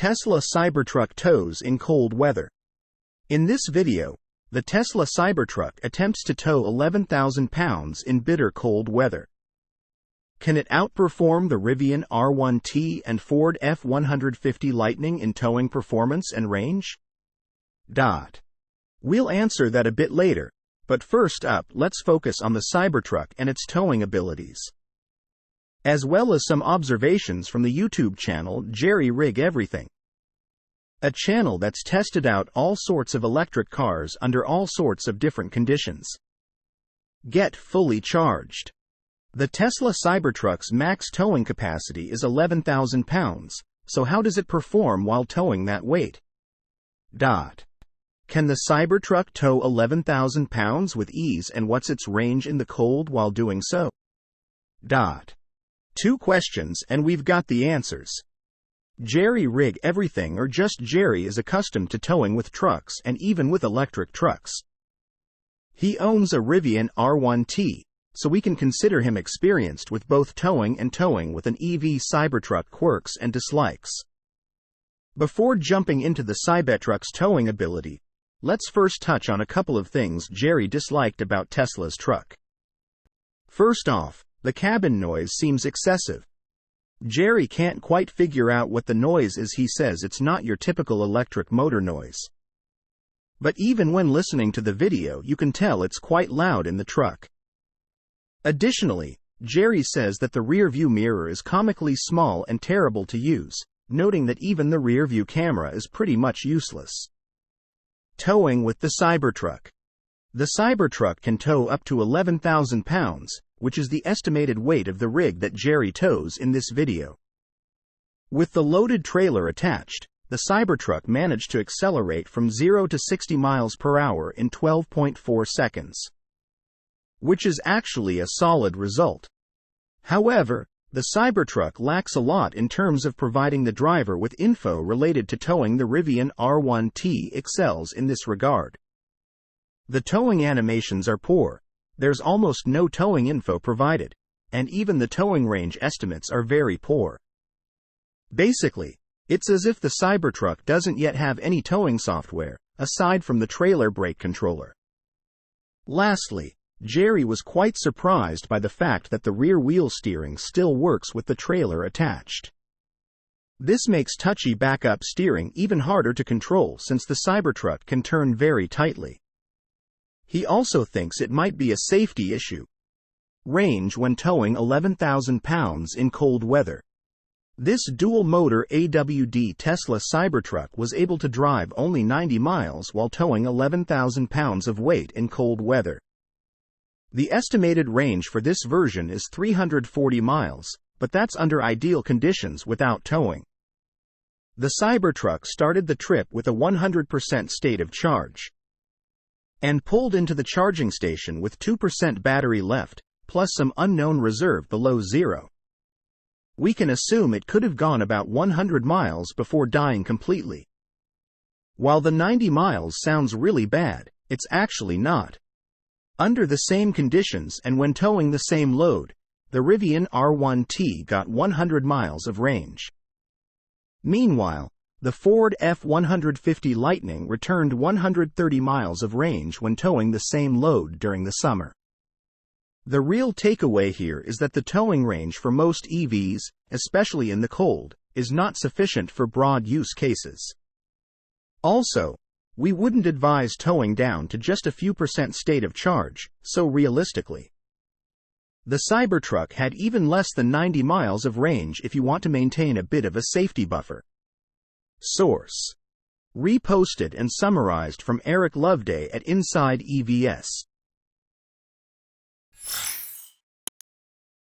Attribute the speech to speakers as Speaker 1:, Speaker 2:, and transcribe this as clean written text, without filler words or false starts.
Speaker 1: Tesla Cybertruck tows in cold weather. In this video, the Tesla Cybertruck attempts to tow 11,000 pounds in bitter cold weather. Can it outperform the Rivian R1T and Ford F-150 Lightning in towing performance and range? We'll answer that a bit later, but first up, let's focus on the Cybertruck and its towing abilities, as well as some observations from the YouTube channel Jerry Rig Everything, a channel that's tested out all sorts of electric cars under all sorts of different conditions. Get fully charged. The Tesla Cybertruck's max towing capacity is 11,000 pounds, so how does it perform while towing that weight? Can the Cybertruck tow 11,000 pounds with ease, and what's its range in the cold while doing so? Two questions and we've got the answers. Jerry Rig Everything, or just Jerry, is accustomed to towing with trucks and even with electric trucks. He owns a Rivian R1T, so we can consider him experienced with both towing and towing with an EV Cybertruck quirks and dislikes. Before jumping into the Cybertruck's towing ability, let's first touch on a couple of things Jerry disliked about Tesla's truck. First off, the cabin noise seems excessive. Jerry can't quite figure out what the noise is. He says it's not your typical electric motor noise. But even when listening to the video, you can tell it's quite loud in the truck. Additionally, Jerry says that the rear view mirror is comically small and terrible to use, noting that even the rear view camera is pretty much useless. Towing with the Cybertruck. The Cybertruck can tow up to 11,000 pounds, which is the estimated weight of the rig that Jerry tows in this video. With the loaded trailer attached, the Cybertruck managed to accelerate from 0 to 60 miles per hour in 12.4 seconds, which is actually a solid result. However, the Cybertruck lacks a lot in terms of providing the driver with info related to towing. The Rivian R1T excels in this regard. The towing animations are poor. There's almost no towing info provided, and even the towing range estimates are very poor. Basically, it's as if the Cybertruck doesn't yet have any towing software, aside from the trailer brake controller. Lastly, Jerry was quite surprised by the fact that the rear wheel steering still works with the trailer attached. This makes touchy backup steering even harder to control since the Cybertruck can turn very tightly. He also thinks it might be a safety issue. Range when towing 11,000 pounds in cold weather. This dual-motor AWD Tesla Cybertruck was able to drive only 90 miles while towing 11,000 pounds of weight in cold weather. The estimated range for this version is 340 miles, but that's under ideal conditions without towing. The Cybertruck started the trip with a 100% state of charge and pulled into the charging station with 2% battery left, plus some unknown reserve below zero. We can assume it could have gone about 100 miles before dying completely. While the 90 miles sounds really bad, it's actually not. Under the same conditions and when towing the same load, the Rivian R1T got 100 miles of range. Meanwhile, the Ford F-150 Lightning returned 130 miles of range when towing the same load during the summer. The real takeaway here is that the towing range for most EVs, especially in the cold, is not sufficient for broad use cases. Also, we wouldn't advise towing down to just a few percent state of charge, so realistically, the Cybertruck had even less than 90 miles of range if you want to maintain a bit of a safety buffer. Source: reposted and summarized from Eric Loveday at Inside EVS.